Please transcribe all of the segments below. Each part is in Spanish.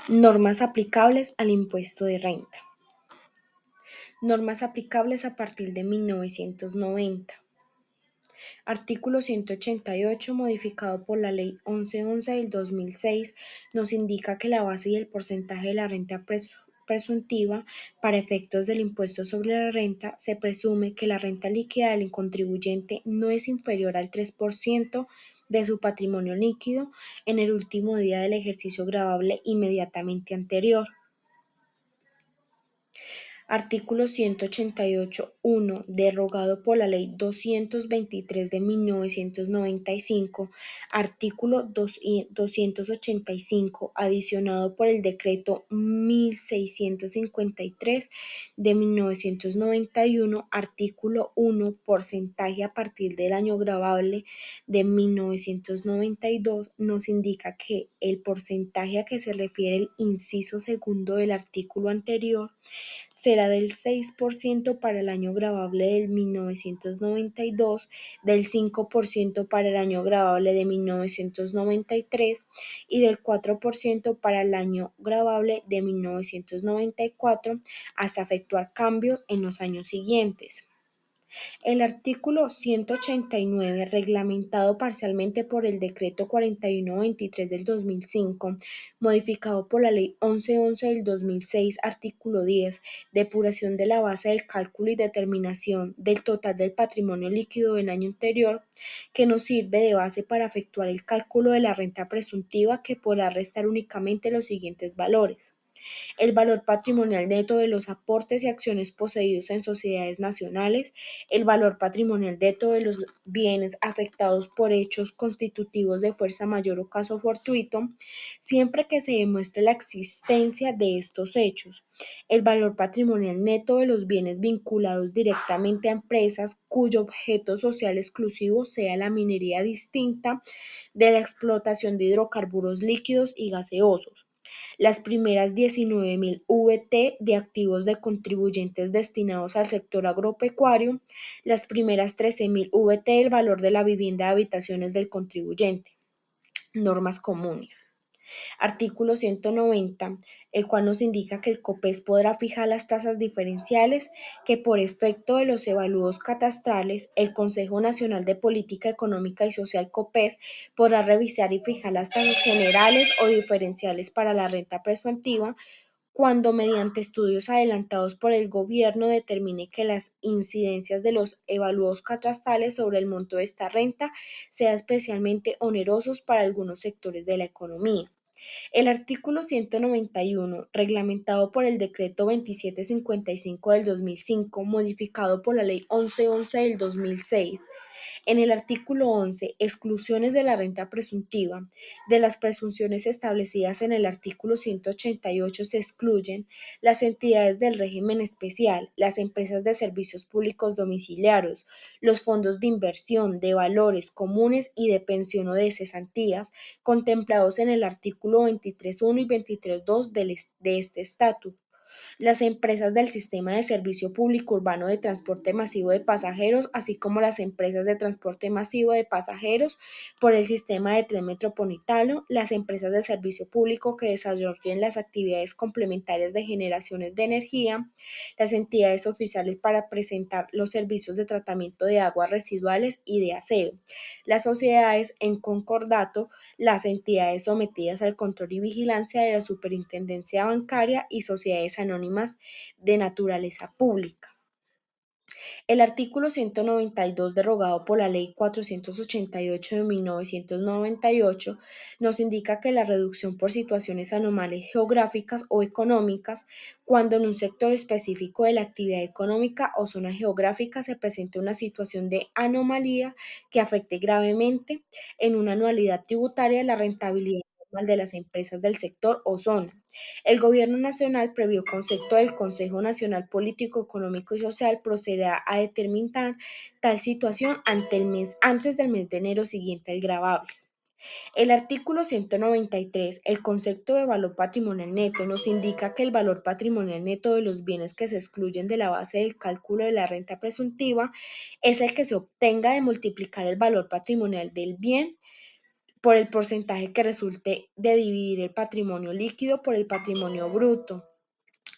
Normas aplicables al impuesto de renta. Normas aplicables a partir de 1990. Artículo 188, modificado por la Ley 1111 del 2006, nos indica que la base y el porcentaje de la renta presuntiva para efectos del impuesto sobre la renta se presume que la renta líquida del contribuyente no es inferior al 3% de su patrimonio líquido en el último día del ejercicio gravable inmediatamente anterior. Artículo 188.1, derogado por la Ley 223 de 1995, artículo 285, adicionado por el Decreto 1653 de 1991, artículo 1, porcentaje a partir del año gravable de 1992, nos indica que el porcentaje a que se refiere el inciso segundo del artículo anterior será del 6% para el año gravable de 1992, del 5% para el año gravable de 1993 y del 4% para el año gravable de 1994 hasta efectuar cambios en los años siguientes. El artículo 189, reglamentado parcialmente por el Decreto 4123 del 2005, modificado por la Ley 1111 del 2006, artículo 10, depuración de la base del cálculo y determinación del total del patrimonio líquido del año anterior, que nos sirve de base para efectuar el cálculo de la renta presuntiva, que podrá restar únicamente los siguientes valores: el valor patrimonial neto de los aportes y acciones poseídos en sociedades nacionales, el valor patrimonial neto de los bienes afectados por hechos constitutivos de fuerza mayor o caso fortuito, siempre que se demuestre la existencia de estos hechos, el valor patrimonial neto de los bienes vinculados directamente a empresas cuyo objeto social exclusivo sea la minería distinta de la explotación de hidrocarburos líquidos y gaseosos, las primeras 19.000 VT de activos de contribuyentes destinados al sector agropecuario, las primeras 13.000 VT del valor de la vivienda de habitaciones del contribuyente. Normas comunes. Artículo 190, el cual nos indica que el COPES podrá fijar las tasas diferenciales que, por efecto de los evalúos catastrales, el Consejo Nacional de Política Económica y Social COPES podrá revisar y fijar las tasas generales o diferenciales para la renta presuntiva cuando, mediante estudios adelantados por el gobierno, determine que las incidencias de los evalúos catastrales sobre el monto de esta renta sean especialmente onerosos para algunos sectores de la economía. El artículo 191, reglamentado por el Decreto 2755 del 2005, modificado por la Ley 1111 del 2006, en el artículo 11, exclusiones de la renta presuntiva. De las presunciones establecidas en el artículo 188 se excluyen las entidades del régimen especial, las empresas de servicios públicos domiciliarios, los fondos de inversión, de valores comunes y de pensión o de cesantías contemplados en el artículo 23.1 y 23.2 de este estatuto, las empresas del sistema de servicio público urbano de transporte masivo de pasajeros, así como las empresas de transporte masivo de pasajeros por el sistema de tren metropolitano, las empresas de servicio público que desarrollen las actividades complementarias de generaciones de energía, las entidades oficiales para presentar los servicios de tratamiento de aguas residuales y de aseo, las sociedades en concordato, las entidades sometidas al control y vigilancia de la Superintendencia Bancaria y sociedades anónimas de naturaleza pública. El artículo 192, derogado por la Ley 488 de 1998, nos indica que la reducción por situaciones anormales geográficas o económicas, cuando en un sector específico de la actividad económica o zona geográfica se presente una situación de anomalía que afecte gravemente en una anualidad tributaria la rentabilidad normal de las empresas del sector o zona. El Gobierno Nacional, previo concepto del Consejo Nacional Político, Económico y Social, procederá a determinar tal situación antes del mes de enero siguiente al gravable. El artículo 193, el concepto de valor patrimonial neto, nos indica que el valor patrimonial neto de los bienes que se excluyen de la base del cálculo de la renta presuntiva es el que se obtenga de multiplicar el valor patrimonial del bien por el porcentaje que resulte de dividir el patrimonio líquido por el patrimonio bruto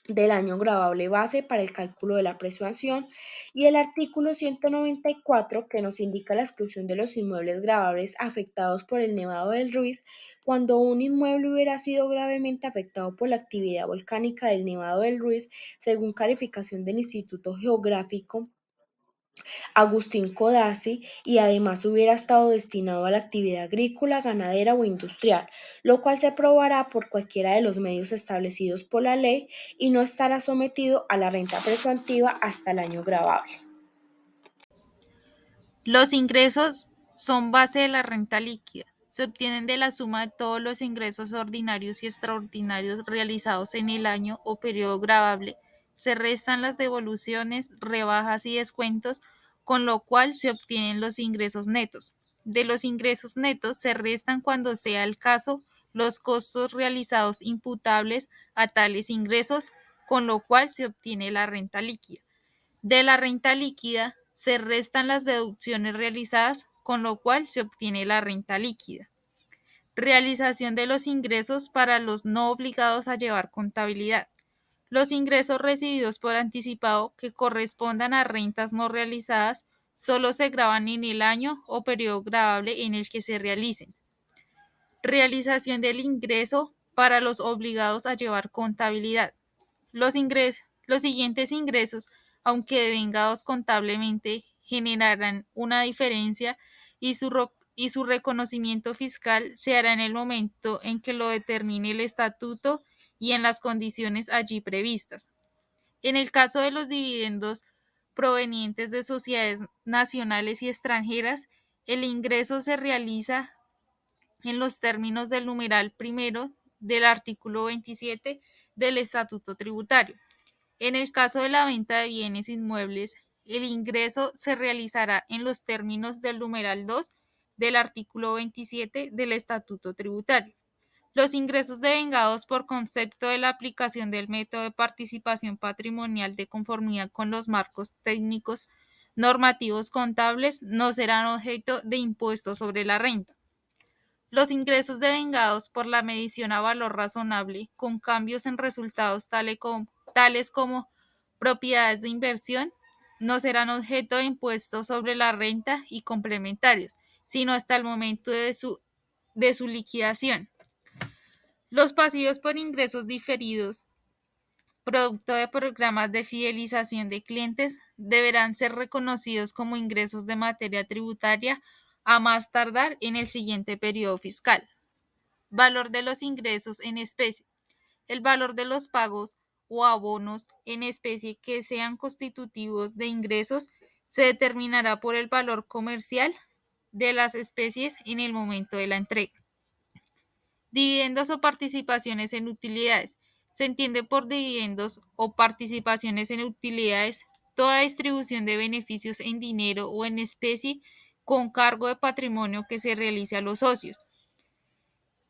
del año gravable base para el cálculo de la apreciación, y el artículo 194 que nos indica la exclusión de los inmuebles gravables afectados por el Nevado del Ruiz cuando un inmueble hubiera sido gravemente afectado por la actividad volcánica del Nevado del Ruiz, según calificación del Instituto Geográfico Agustín Codazzi, y además hubiera estado destinado a la actividad agrícola, ganadera o industrial, lo cual se probará por cualquiera de los medios establecidos por la ley y no estará sometido a la renta presumptiva hasta el año gravable. Los ingresos son base de la renta líquida. Se obtienen de la suma de todos los ingresos ordinarios y extraordinarios realizados en el año o periodo gravable. Se restan las devoluciones, rebajas y descuentos, con lo cual se obtienen los ingresos netos. De los ingresos netos se restan, cuando sea el caso, los costos realizados imputables a tales ingresos, con lo cual se obtiene la renta líquida. De la renta líquida se restan las deducciones realizadas, con lo cual se obtiene la renta líquida. Realización de los ingresos para los no obligados a llevar contabilidad. Los ingresos recibidos por anticipado que correspondan a rentas no realizadas solo se graban en el año o periodo gravable en el que se realicen. Realización del ingreso para los obligados a llevar contabilidad. Los siguientes ingresos, aunque devengados contablemente, generarán una diferencia, y su reconocimiento fiscal se hará en el momento en que lo determine el estatuto y en las condiciones allí previstas. En el caso de los dividendos provenientes de sociedades nacionales y extranjeras, el ingreso se realiza en los términos del numeral primero del artículo 27 del Estatuto Tributario. En el caso de la venta de bienes inmuebles, el ingreso se realizará en los términos del numeral 2 del artículo 27 del Estatuto Tributario. Los ingresos devengados por concepto de la aplicación del método de participación patrimonial de conformidad con los marcos técnicos normativos contables no serán objeto de impuesto sobre la renta. Los ingresos devengados por la medición a valor razonable con cambios en resultados tales como propiedades de inversión no serán objeto de impuestos sobre la renta y complementarios, sino hasta el momento de su liquidación. Los pasivos por ingresos diferidos, producto de programas de fidelización de clientes, deberán ser reconocidos como ingresos de materia tributaria a más tardar en el siguiente periodo fiscal. Valor de los ingresos en especie. El valor de los pagos o abonos en especie que sean constitutivos de ingresos se determinará por el valor comercial de las especies en el momento de la entrega. Dividendos o participaciones en utilidades. Se entiende por dividendos o participaciones en utilidades toda distribución de beneficios en dinero o en especie con cargo de patrimonio que se realice a los socios,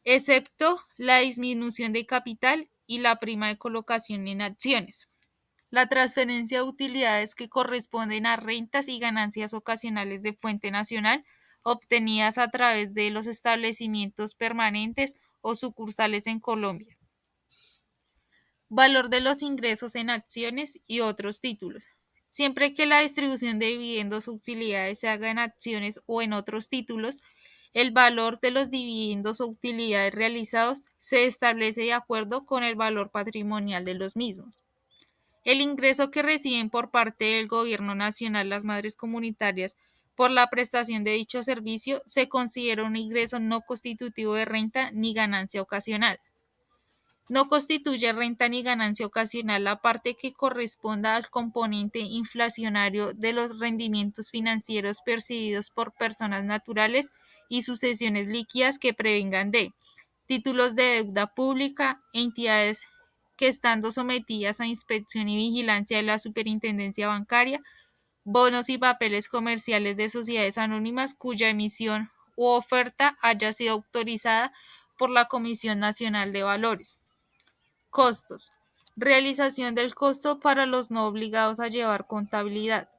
excepto la disminución de capital y la prima de colocación en acciones. La transferencia de utilidades que corresponden a rentas y ganancias ocasionales de fuente nacional obtenidas a través de los establecimientos permanentes o sucursales en Colombia. Valor de los ingresos en acciones y otros títulos. Siempre que la distribución de dividendos o utilidades se haga en acciones o en otros títulos, el valor de los dividendos o utilidades realizados se establece de acuerdo con el valor patrimonial de los mismos. El ingreso que reciben por parte del Gobierno Nacional las madres comunitarias por la prestación de dicho servicio se considera un ingreso no constitutivo de renta ni ganancia ocasional. No constituye renta ni ganancia ocasional la parte que corresponda al componente inflacionario de los rendimientos financieros percibidos por personas naturales y sucesiones líquidas que prevengan de títulos de deuda pública, entidades que estando sometidas a inspección y vigilancia de la Superintendencia Bancaria, bonos y papeles comerciales de sociedades anónimas cuya emisión u oferta haya sido autorizada por la Comisión Nacional de Valores. Costos. Realización del costo para los no obligados a llevar contabilidad.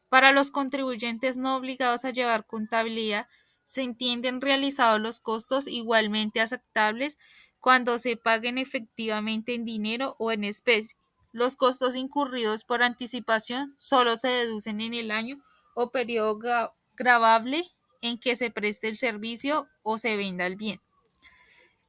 Para los contribuyentes no obligados a llevar contabilidad, Se entienden realizados los costos igualmente aceptables cuando se paguen efectivamente en dinero o en especie. Los costos incurridos por anticipación solo se deducen en el año o periodo gravable en que se preste el servicio o se venda el bien.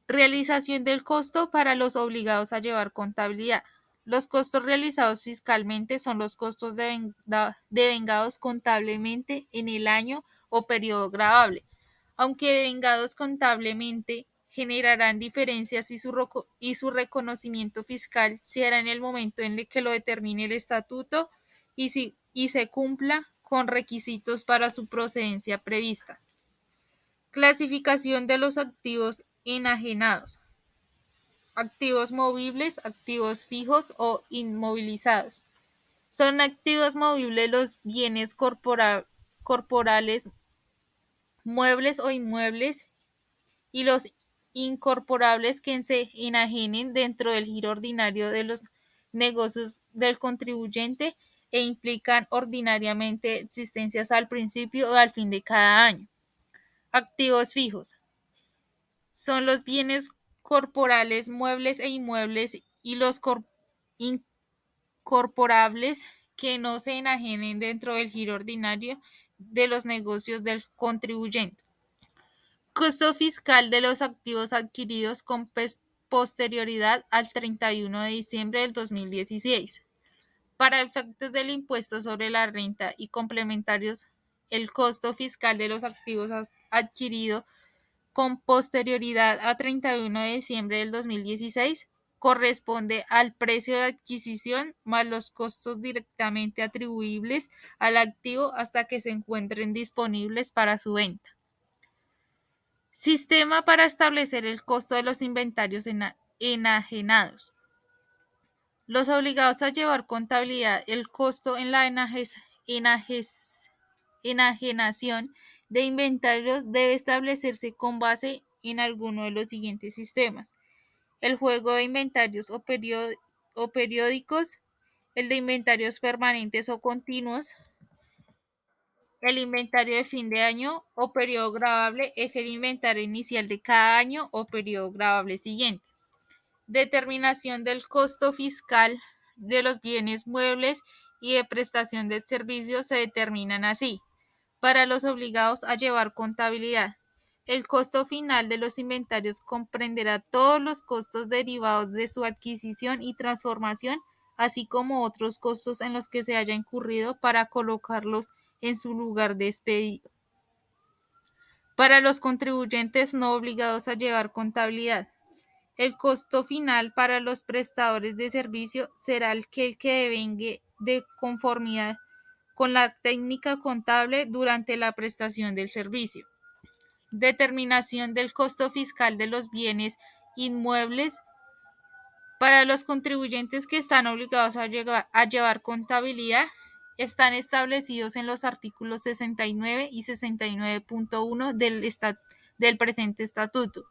Realización del costo para los obligados a llevar contabilidad. Los costos realizados fiscalmente son los costos devengados contablemente en el año o periodo gravable. Aunque devengados contablemente, generarán diferencias y su reconocimiento fiscal se hará en el momento en el que lo determine el estatuto y se cumpla con requisitos para su procedencia prevista. Clasificación de los activos enajenados. Activos movibles, activos fijos o inmovilizados. Son activos movibles los bienes corporales, muebles o inmuebles, y los incorporables que se enajenen dentro del giro ordinario de los negocios del contribuyente e implican ordinariamente existencias al principio o al fin de cada año. Activos fijos son los bienes corporales, muebles e inmuebles y los incorporables que no se enajenen dentro del giro ordinario de los negocios del contribuyente. Costo fiscal de los activos adquiridos con posterioridad al 31 de diciembre del 2016. Para efectos del impuesto sobre la renta y complementarios, el costo fiscal de los activos adquiridos con posterioridad a 31 de diciembre del 2016 corresponde al precio de adquisición más los costos directamente atribuibles al activo hasta que se encuentren disponibles para su venta. Sistema para establecer el costo de los inventarios enajenados. Los obligados a llevar contabilidad el costo en la enajenación de inventarios debe establecerse con base en alguno de los siguientes sistemas: el juego de inventarios o periódicos, el de inventarios permanentes o continuos. El inventario de fin de año o periodo gravable es el inventario inicial de cada año o periodo gravable siguiente. Determinación del costo fiscal de los bienes muebles y de prestación de servicios se determinan así. Para los obligados a llevar contabilidad, el costo final de los inventarios comprenderá todos los costos derivados de su adquisición y transformación, así como otros costos en los que se haya incurrido para colocarlos en su lugar de expedido. Para los contribuyentes no obligados a llevar contabilidad, el costo final para los prestadores de servicio será el que devengue de conformidad con la técnica contable durante la prestación del servicio. Determinación del costo fiscal de los bienes inmuebles. Para los contribuyentes que están obligados a llevar contabilidad, están establecidos en los artículos 69 y 69.1 del presente estatuto.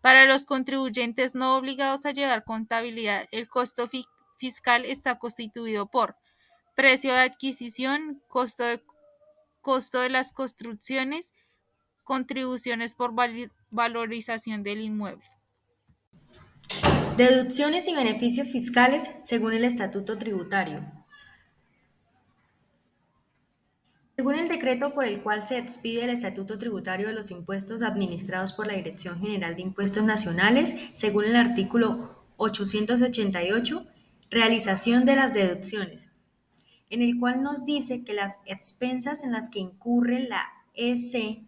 Para los contribuyentes no obligados a llevar contabilidad, el costo fiscal está constituido por precio de adquisición, costo de las construcciones, contribuciones por valorización del inmueble. Deducciones y beneficios fiscales según el Estatuto Tributario. Según el decreto por el cual se expide el Estatuto Tributario de los Impuestos administrados por la Dirección General de Impuestos Nacionales, según el artículo 888, realización de las deducciones, en el cual nos dice que las expensas en las que incurre la EC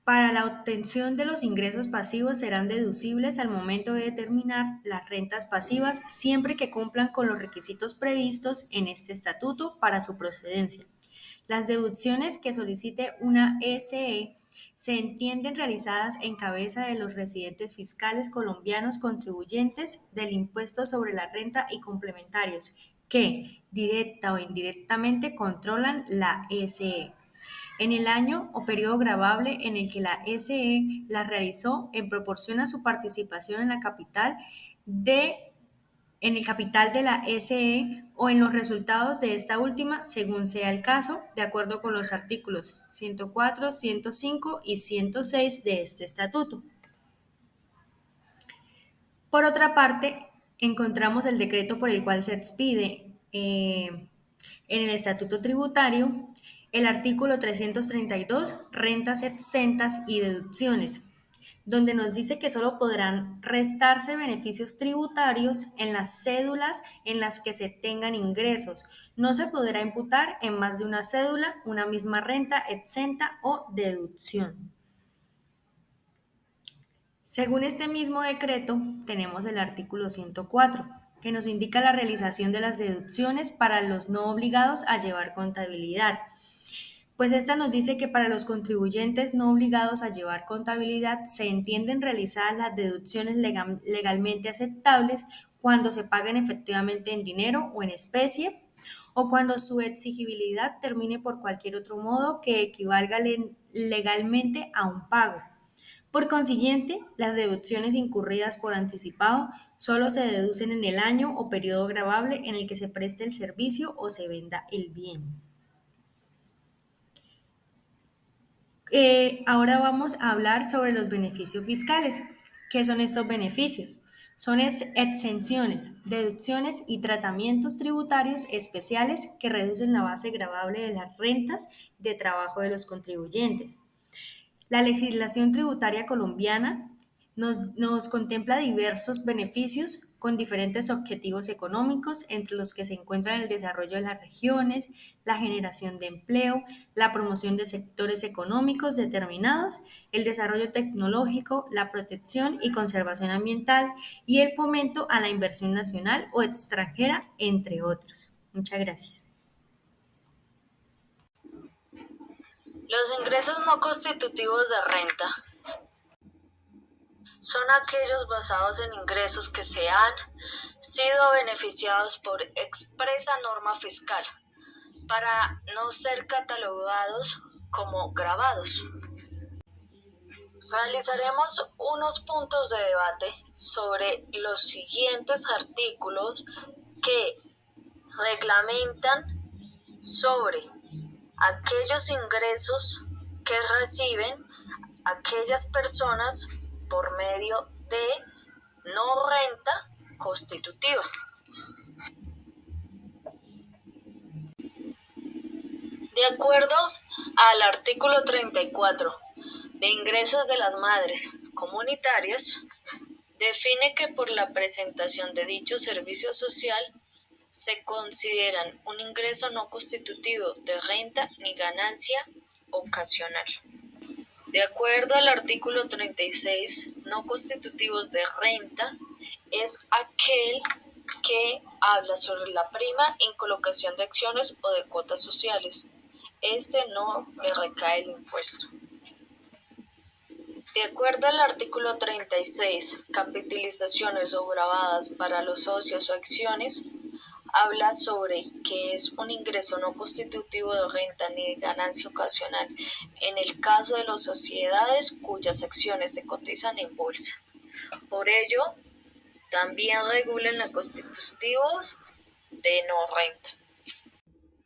para la obtención de los ingresos pasivos serán deducibles al momento de determinar las rentas pasivas siempre que cumplan con los requisitos previstos en este estatuto para su procedencia. Las deducciones que solicite una SE se entienden realizadas en cabeza de los residentes fiscales colombianos contribuyentes del impuesto sobre la renta y complementarios que, directa o indirectamente, controlan la SE en el año o periodo gravable en el que la SE la realizó en proporción a su participación en la capital de en el capital de la SE o en los resultados de esta última, según sea el caso, de acuerdo con los artículos 104, 105 y 106 de este estatuto. Por otra parte, encontramos el decreto por el cual se expide en el estatuto tributario el artículo 332, rentas exentas y deducciones, donde nos dice que solo podrán restarse beneficios tributarios en las cédulas en las que se tengan ingresos. No se podrá imputar en más de una cédula una misma renta exenta o deducción. Según este mismo decreto, tenemos el artículo 104, que nos indica la realización de las deducciones para los no obligados a llevar contabilidad. Pues esta nos dice que para los contribuyentes no obligados a llevar contabilidad se entienden realizadas las deducciones legalmente aceptables cuando se paguen efectivamente en dinero o en especie, o cuando su exigibilidad termine por cualquier otro modo que equivalga legalmente a un pago. Por consiguiente, las deducciones incurridas por anticipado solo se deducen en el año o periodo gravable en el que se preste el servicio o se venda el bien. Ahora vamos a hablar sobre los beneficios fiscales. ¿Qué son estos beneficios? Son exenciones, deducciones y tratamientos tributarios especiales que reducen la base gravable de las rentas de trabajo de los contribuyentes. La legislación tributaria colombiana nos contempla diversos beneficios con diferentes objetivos económicos, entre los que se encuentran el desarrollo de las regiones, la generación de empleo, la promoción de sectores económicos determinados, el desarrollo tecnológico, la protección y conservación ambiental y el fomento a la inversión nacional o extranjera, entre otros. Muchas gracias. Los ingresos no constitutivos de renta son aquellos basados en ingresos que se han sido beneficiados por expresa norma fiscal, para no ser catalogados como gravados. Realizaremos unos puntos de debate sobre los siguientes artículos que reglamentan sobre aquellos ingresos que reciben aquellas personas por medio de no renta constitutiva. De acuerdo al artículo 34 de ingresos de las madres comunitarias, define que por la presentación de dicho servicio social se consideran un ingreso no constitutivo de renta ni ganancia ocasional. De acuerdo al artículo 36, no constitutivos de renta es aquel que habla sobre la prima en colocación de acciones o de cuotas sociales. Este no le recae el impuesto. De acuerdo al artículo 36, capitalizaciones o grabadas para los socios o acciones, habla sobre que es un ingreso no constitutivo de renta ni de ganancia ocasional en el caso de las sociedades cuyas acciones se cotizan en bolsa. Por ello, también regulan los constitutivos de no renta.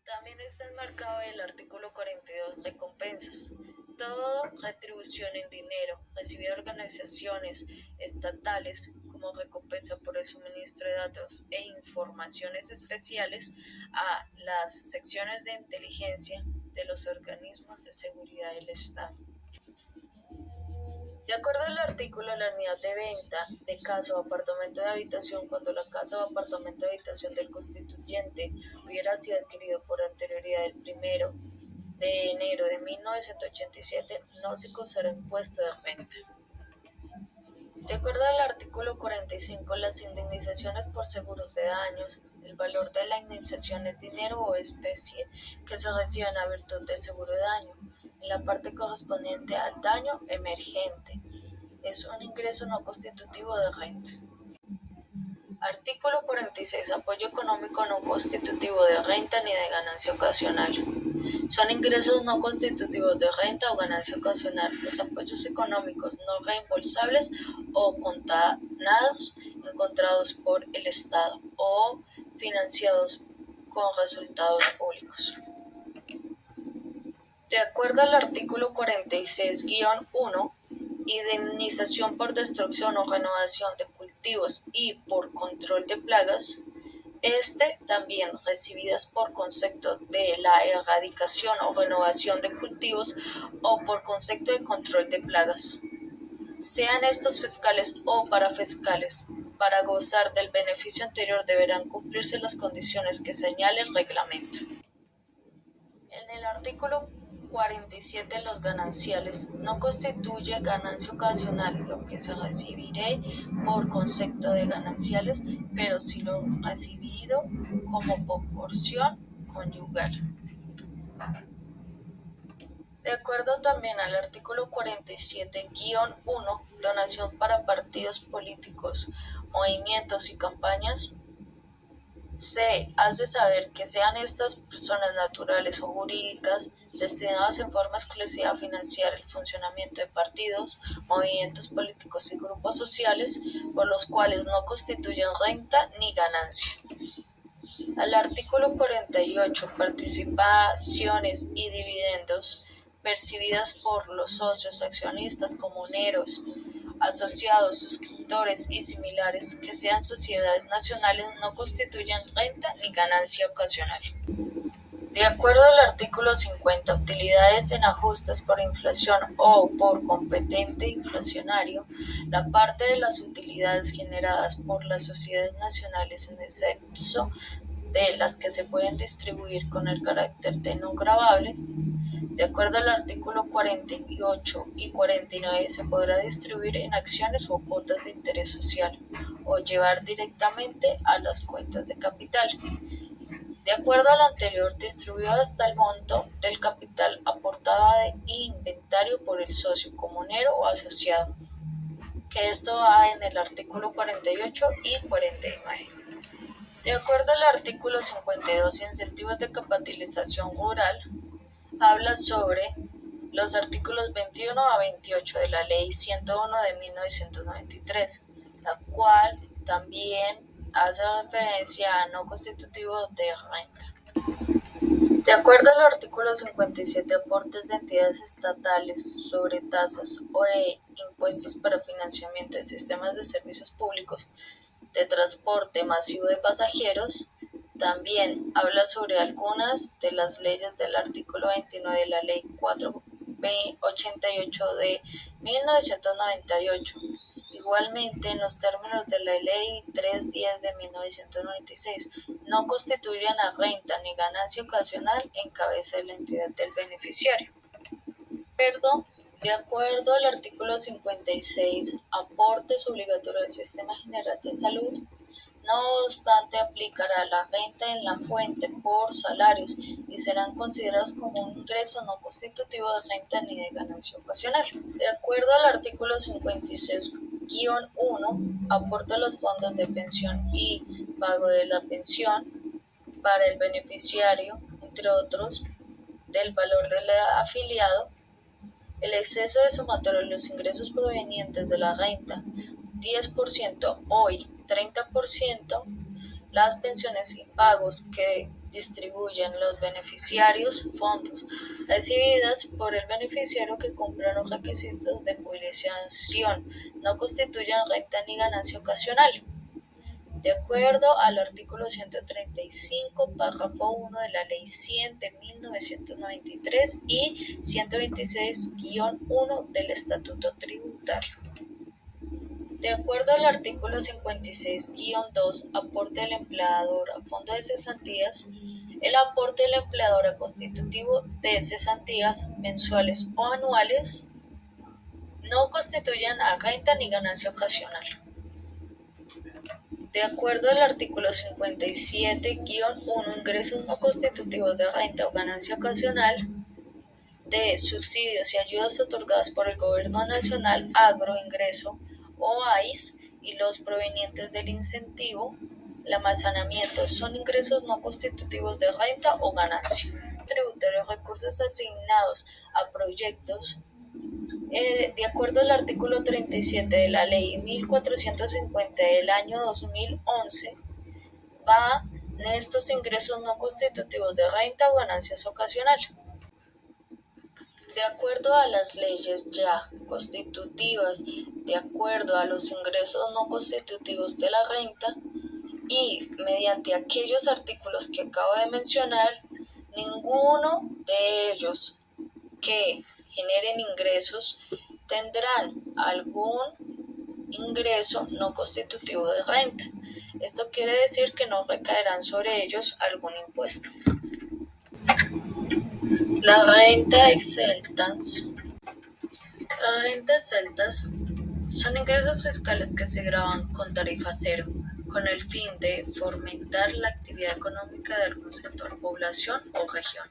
También está enmarcado el artículo 42, recompensas. Toda retribución en dinero recibida de organizaciones estatales como recompensa por el suministro de datos e informaciones especiales a las secciones de inteligencia de los organismos de seguridad del Estado. De acuerdo al artículo, la unidad de venta de casa o apartamento de habitación, cuando la casa o apartamento de habitación del constituyente hubiera sido adquirido por anterioridad del 1 de enero de 1987, no se causará impuesto de renta. De acuerdo al artículo 45, las indemnizaciones por seguros de daños, el valor de la indemnización es dinero o especie que se reciben a virtud de seguro de daño, en la parte correspondiente al daño emergente. Es un ingreso no constitutivo de renta. Artículo 46. Apoyo económico no constitutivo de renta ni de ganancia ocasional. Son ingresos no constitutivos de renta o ganancia ocasional los apoyos económicos no reembolsables o condonados encontrados por el Estado o financiados con resultados públicos. De acuerdo al artículo 46-1, indemnización por destrucción o renovación de cultivos y por control de plagas, también recibidas por concepto de la erradicación o renovación de cultivos o por concepto de control de plagas, sean estos fiscales o parafiscales. Para gozar del beneficio anterior deberán cumplirse las condiciones que señale el reglamento. En el artículo 47, los gananciales no constituye ganancia ocasional lo que se recibiré por concepto de gananciales, pero sí lo recibido como proporción conyugal. De acuerdo también al artículo 47-1, donación para partidos políticos, movimientos y campañas, se hace saber que sean estas personas naturales o jurídicas destinadas en forma exclusiva a financiar el funcionamiento de partidos, movimientos políticos y grupos sociales por los cuales no constituyen renta ni ganancia. Al artículo 48, participaciones y dividendos percibidas por los socios, accionistas, comuneros, asociados, suscriptores y similares que sean sociedades nacionales no constituyen renta ni ganancia ocasional. De acuerdo al artículo 50, utilidades en ajustes por inflación o por competente inflacionario, la parte de las utilidades generadas por las sociedades nacionales en exceso de las que se pueden distribuir con el carácter de no gravable. De acuerdo al artículo 48 y 49, se podrá distribuir en acciones o cuotas de interés social o llevar directamente a las cuentas de capital. De acuerdo a lo anterior, distribuyó hasta el monto del capital aportado de inventario por el socio comunero o asociado, que esto va en el artículo 48 y 49. De acuerdo al artículo 52, incentivos de capitalización rural, habla sobre los artículos 21 a 28 de la Ley 101 de 1993, la cual también hace referencia a no constitutivo de renta. De acuerdo al artículo 57, aportes de entidades estatales sobre tasas o de impuestos para financiamiento de sistemas de servicios públicos de transporte masivo de pasajeros, también habla sobre algunas de las leyes del artículo 29 de la Ley 488 de 1998. Igualmente, en los términos de la Ley 310 de 1996, no constituyen a renta ni ganancia ocasional en cabeza de la entidad del beneficiario. De acuerdo al artículo 56, aportes obligatorios al Sistema General de Salud, no obstante aplicará la renta en la fuente por salarios y serán considerados como un ingreso no constitutivo de renta ni de ganancia ocasional. De acuerdo al artículo 56-1, aporte a los fondos de pensión y pago de la pensión para el beneficiario, entre otros, del valor del afiliado, el exceso de sumatorio de los ingresos provenientes de la renta, 10% hoy, 30%, las pensiones y pagos que distribuyen los beneficiarios, fondos recibidas por el beneficiario que cumplan los requisitos de jubilación, no constituyen renta ni ganancia ocasional. De acuerdo al artículo 135, párrafo 1 de la Ley 100 de 1993 y 126-1 del Estatuto Tributario. De acuerdo al artículo 56-2, aporte del empleador a fondo de cesantías, el aporte del empleador a constitutivo de cesantías mensuales o anuales no constituyen a renta ni ganancia ocasional. De acuerdo al artículo 57-1, ingresos no constitutivos de renta o ganancia ocasional de subsidios y ayudas otorgadas por el Gobierno Nacional, agroingreso o AIS y los provenientes del incentivo, el almacenamiento son ingresos no constitutivos de renta o ganancia. Tributarios recursos asignados a proyectos De acuerdo al artículo 37 de la Ley 1450 del año 2011, van estos ingresos no constitutivos de renta o ganancias ocasional. De acuerdo a las leyes ya constitutivas, de acuerdo a los ingresos no constitutivos de la renta y mediante aquellos artículos que acabo de mencionar, ninguno de ellos que generen ingresos tendrán algún ingreso no constitutivo de renta. Esto quiere decir que no recaerán sobre ellos algún impuesto. La renta exceltas. Las rentas altas son ingresos fiscales que se graban con tarifa cero, con el fin de fomentar la actividad económica de algún sector, población o región.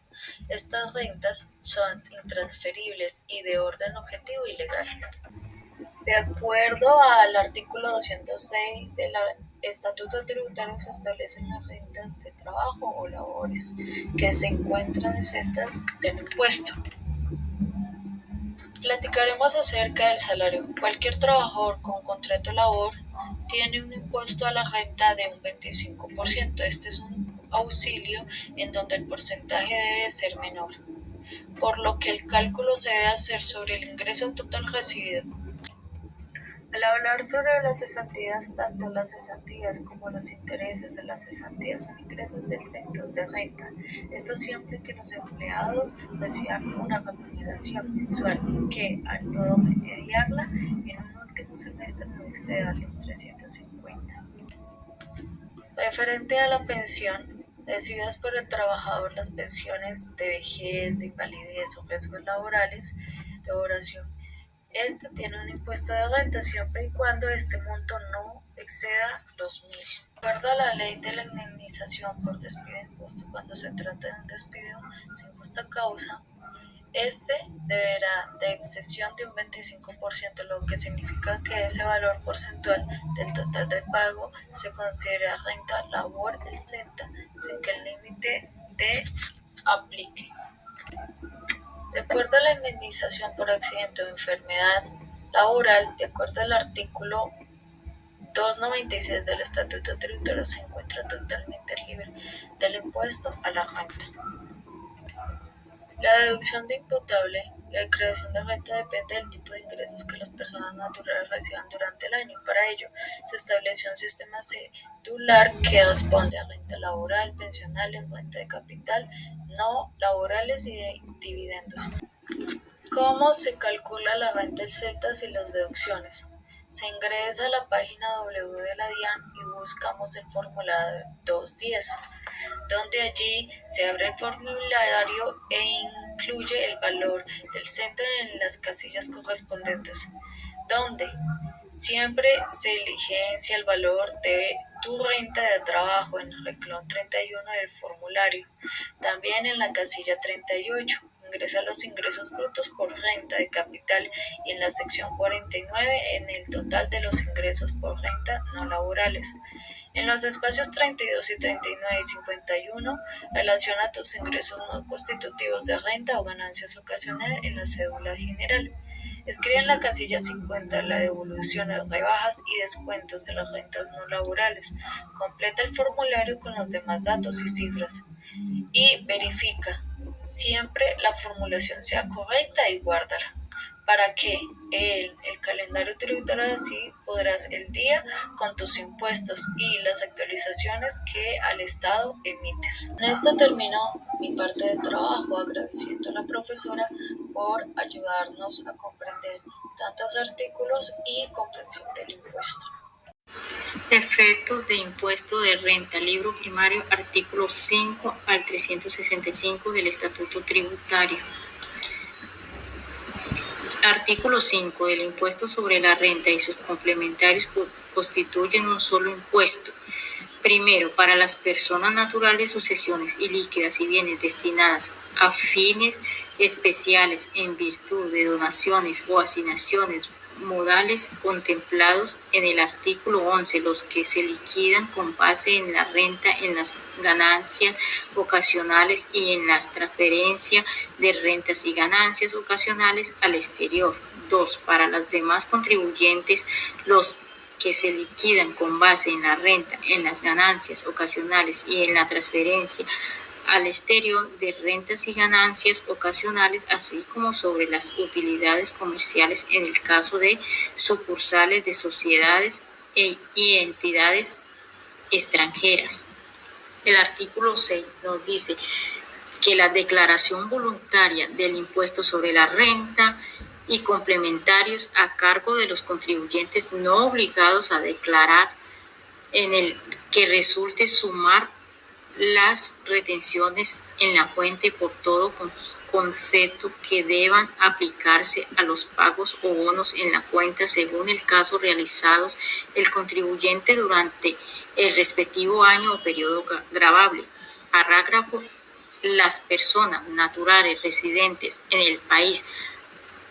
Estas rentas son intransferibles y de orden objetivo y legal. De acuerdo al artículo 206 del Estatuto Tributario se establecen las rentas de trabajo o labores que se encuentran exentas del impuesto. Platicaremos acerca del salario. Cualquier trabajador con contrato de labor tiene un impuesto a la renta de un 25%. Este es un auxilio en donde el porcentaje debe ser menor, por lo que el cálculo se debe hacer sobre el ingreso total recibido. Al hablar sobre las cesantías, tanto las cesantías como los intereses de las cesantías son ingresos exentos de renta. Esto siempre que los empleados reciban una remuneración mensual que, al promediarla en un último semestre, no exceda los 350. Referente a la pensión, recibidas por el trabajador las pensiones de vejez, de invalidez o riesgos laborales, de oración. Este tiene un impuesto de renta siempre y cuando este monto no exceda los 1.000. De acuerdo a la ley de la indemnización por despido injusto, cuando se trata de un despido sin justa causa, este deberá de excesión de un 25%, lo que significa que ese valor porcentual del total del pago se considera renta labor exenta, sin que el límite de aplique. De acuerdo a la indemnización por accidente o enfermedad laboral, de acuerdo al artículo 296 del Estatuto Tributario, se encuentra totalmente libre del impuesto a la renta. La deducción de imputable. La declaración de renta depende del tipo de ingresos que las personas naturales reciban durante el año. Para ello, se estableció un sistema cedular que responde a renta laboral, pensionales, renta de capital, no laborales y de dividendos. ¿Cómo se calcula la renta exentas y las deducciones? Se ingresa a la página www de la DIAN y buscamos el formulario 210, donde allí se abre el formulario e incluye el valor del centro en las casillas correspondientes, donde siempre se diligencia el valor de tu renta de trabajo en el renglón 31 del formulario. También en la casilla 38 ingresa los ingresos brutos por renta de capital y en la sección 49 en el total de los ingresos por renta no laborales. En los espacios 32 y 39 y 51 relaciona tus ingresos no constitutivos de renta o ganancias ocasionales en la cédula general. Escribe en la casilla 50 la devolución de rebajas y descuentos de las rentas no laborales. Completa el formulario con los demás datos y cifras y verifica siempre la formulación sea correcta y guárdala para que el calendario tributario así podrás el día con tus impuestos y las actualizaciones que al Estado emites. Con esto termino mi parte del trabajo, agradeciendo a la profesora por ayudarnos a comprender tantos artículos y comprensión del impuesto. Efectos de impuesto de renta, libro primario, artículo 5 al 365 del Estatuto Tributario. Artículo 5 del impuesto sobre la renta y sus complementarios constituyen un solo impuesto. Primero, para las personas naturales, sucesiones ilíquidas y bienes destinadas a fines especiales en virtud de donaciones o asignaciones modales contemplados en el artículo 11, los que se liquidan con base en la renta, en las ganancias ocasionales y en las transferencias de rentas y ganancias ocasionales al exterior. 2. Para los demás contribuyentes, los que se liquidan con base en la renta, en las ganancias ocasionales y en la transferencia al exterior de rentas y ganancias ocasionales, así como sobre las utilidades comerciales en el caso de sucursales de sociedades y entidades extranjeras. El artículo 6 nos dice que la declaración voluntaria del impuesto sobre la renta y complementarios a cargo de los contribuyentes no obligados a declarar en el que resulte sumar las retenciones en la fuente por todo concepto que deban aplicarse a los pagos o bonos en la cuenta según el caso realizados el contribuyente durante el respectivo año o periodo gravable. Parágrafo. Las personas naturales residentes en el país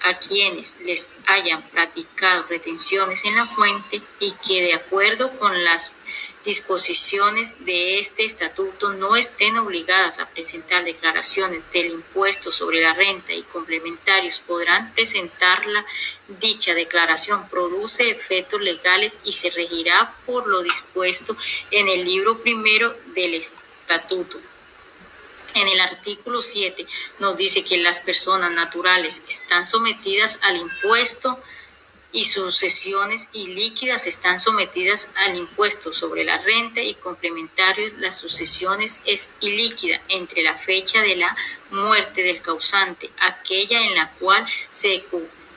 a quienes les hayan practicado retenciones en la fuente y que de acuerdo con las disposiciones de este estatuto no estén obligadas a presentar declaraciones del impuesto sobre la renta y complementarios podrán presentarla. Dicha declaración produce efectos legales y se regirá por lo dispuesto en el libro primero del estatuto. En el artículo 7 nos dice que las personas naturales están sometidas al impuesto y sucesiones ilíquidas están sometidas al impuesto sobre la renta y complementarios. Las sucesiones es ilíquida entre la fecha de la muerte del causante, aquella en la cual se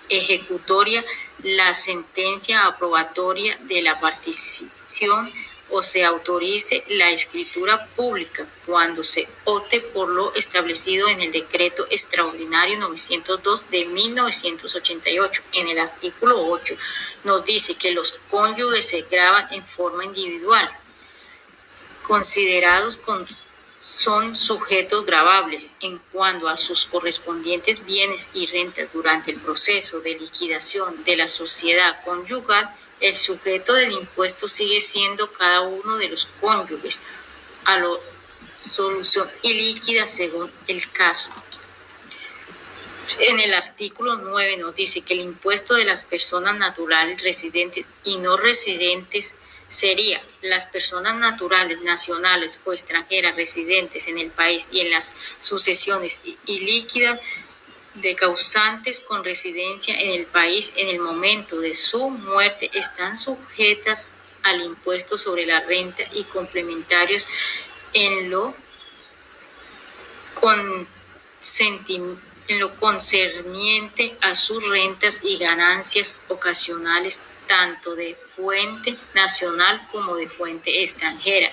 ejecutoria la sentencia aprobatoria de la partición o se autorice la escritura pública cuando se opte por lo establecido en el decreto extraordinario 902 de 1988. En el artículo 8 nos dice que los cónyuges se gravan en forma individual, considerados son sujetos gravables en cuanto a sus correspondientes bienes y rentas durante el proceso de liquidación de la sociedad conyugal. El sujeto del impuesto sigue siendo cada uno de los cónyuges a la solución ilíquida según el caso. En el artículo 9 nos dice que el impuesto de las personas naturales residentes y no residentes sería las personas naturales, nacionales o extranjeras residentes en el país y en las sucesiones ilíquidas de causantes con residencia en el país en el momento de su muerte están sujetas al impuesto sobre la renta y complementarios en lo concerniente a sus rentas y ganancias ocasionales tanto de fuente nacional como de fuente extranjera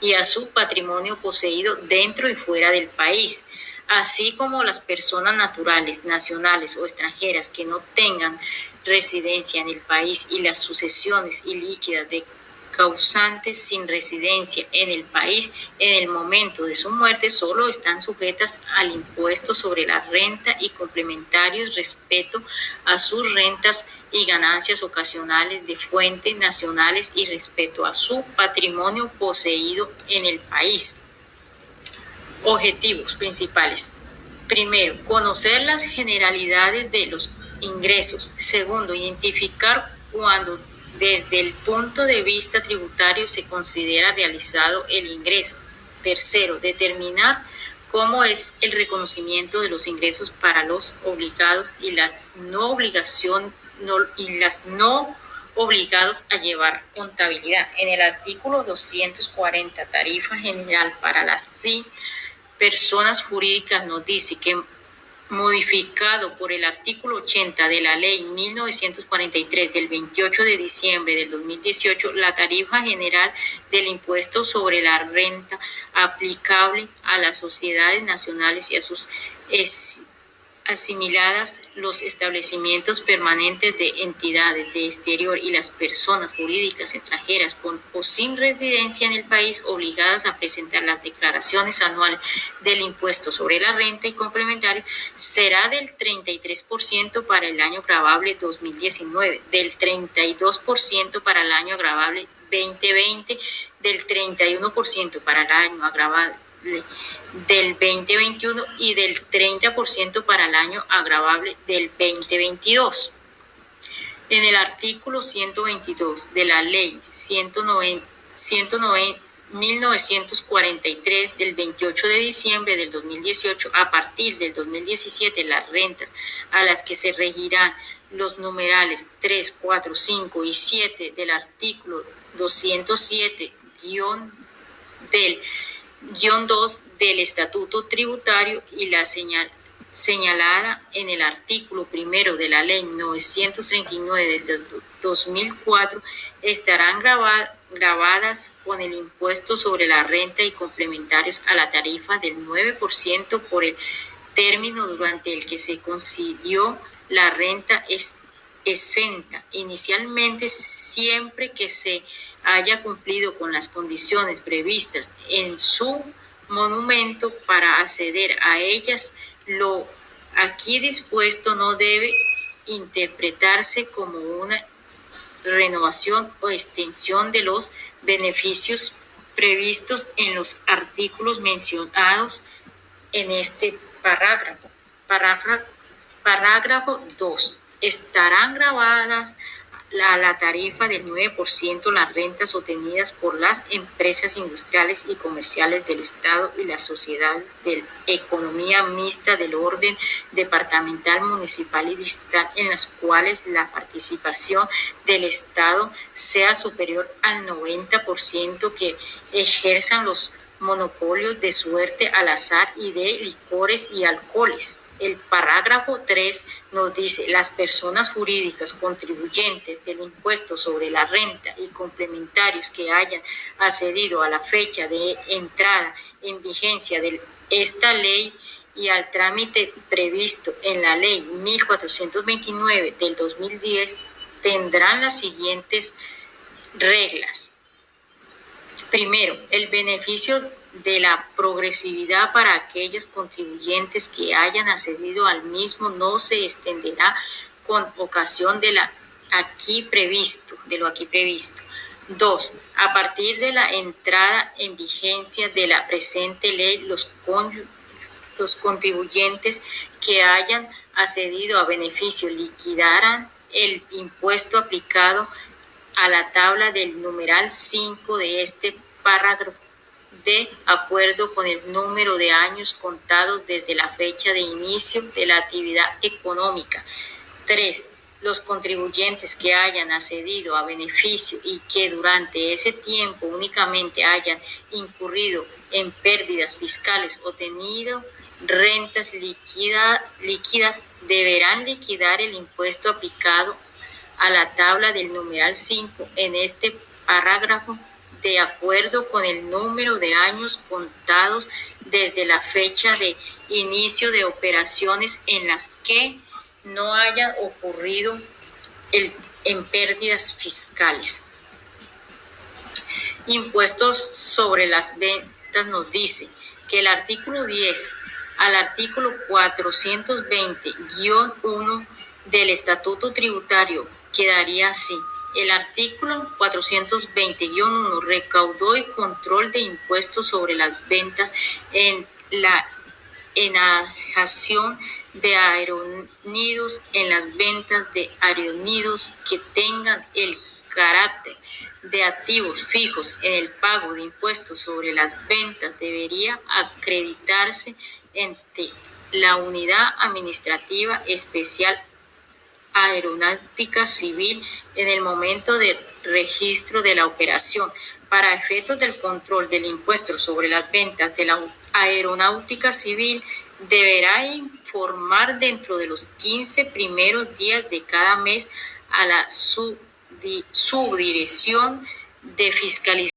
y a su patrimonio poseído dentro y fuera del país, así como las personas naturales, nacionales o extranjeras que no tengan residencia en el país y las sucesiones ilíquidas de causantes sin residencia en el país en el momento de su muerte solo están sujetas al impuesto sobre la renta y complementarios respecto a sus rentas y ganancias ocasionales de fuente nacionales y respecto a su patrimonio poseído en el país. Objetivos principales. Primero, conocer las generalidades de los ingresos. Segundo, identificar cuando desde el punto de vista tributario se considera realizado el ingreso. Tercero, determinar cómo es el reconocimiento de los ingresos para los obligados y las no obligados a llevar contabilidad. En el artículo 240, tarifa general para las personas jurídicas, nos dice que modificado por el artículo 80 de la ley 1943 del 28 de diciembre del 2018, la tarifa general del impuesto sobre la renta aplicable a las sociedades nacionales y a sus asimiladas, los establecimientos permanentes de entidades de exterior y las personas jurídicas extranjeras con o sin residencia en el país obligadas a presentar las declaraciones anuales del impuesto sobre la renta y complementario será del 33% para el año gravable 2019, del 32% para el año gravable 2020, del 31% para el año gravable del 2021 y del 30% para el año agravable del 2022. En el artículo 122 de la Ley 1943 del 28 de diciembre del 2018, a partir del 2017, las rentas a las que se regirán los numerales 3, 4, 5 y 7 del artículo 207-2 del Estatuto Tributario y la señalada en el artículo primero de la Ley 939 del 2004 estarán grabadas con el impuesto sobre la renta y complementarios a la tarifa del 9% por el término durante el que se concedió la renta exenta, inicialmente siempre que se haya cumplido con las condiciones previstas en su monumento. Para acceder a ellas, lo aquí dispuesto no debe interpretarse como una renovación o extensión de los beneficios previstos en los artículos mencionados en este parágrafo. Parágrafo 2. Estarán grabadas la tarifa del 9% las rentas obtenidas por las empresas industriales y comerciales del Estado y las sociedades de economía mixta del orden departamental, municipal y distrital en las cuales la participación del Estado sea superior al 90%, que ejerzan los monopolios de suerte al azar y de licores y alcoholes. El parágrafo 3 nos dice: las personas jurídicas contribuyentes del impuesto sobre la renta y complementarios que hayan accedido a la fecha de entrada en vigencia de esta ley y al trámite previsto en la Ley 1429 del 2010 tendrán las siguientes reglas. Primero, el beneficio de la progresividad para aquellos contribuyentes que hayan accedido al mismo no se extenderá con ocasión de lo aquí previsto. 2. A partir de la entrada en vigencia de la presente ley, los contribuyentes que hayan accedido a beneficio liquidarán el impuesto aplicado a la tabla del numeral 5 de este parágrafo, de acuerdo con el número de años contados desde la fecha de inicio de la actividad económica. 3. Los contribuyentes que hayan accedido a beneficio y que durante ese tiempo únicamente hayan incurrido en pérdidas fiscales o tenido rentas líquidas deberán liquidar el impuesto aplicado a la tabla del numeral 5 en este parágrafo, de acuerdo con el número de años contados desde la fecha de inicio de operaciones en las que no haya ocurrido en pérdidas fiscales. Impuestos sobre las ventas nos dice que el artículo 10 al artículo 420-1 del Estatuto Tributario quedaría así. El artículo 420-1 recaudó y control de impuestos sobre las ventas en la enajenación de aeronidos, en las ventas de aeronidos que tengan el carácter de activos fijos. En el pago de impuestos sobre las ventas debería acreditarse ante la Unidad Administrativa Especial Aeronáutica Civil en el momento del registro de la operación. Para efectos del control del impuesto sobre las ventas de la Aeronáutica Civil, deberá informar dentro de los 15 primeros días de cada mes a la Subdirección de Fiscalización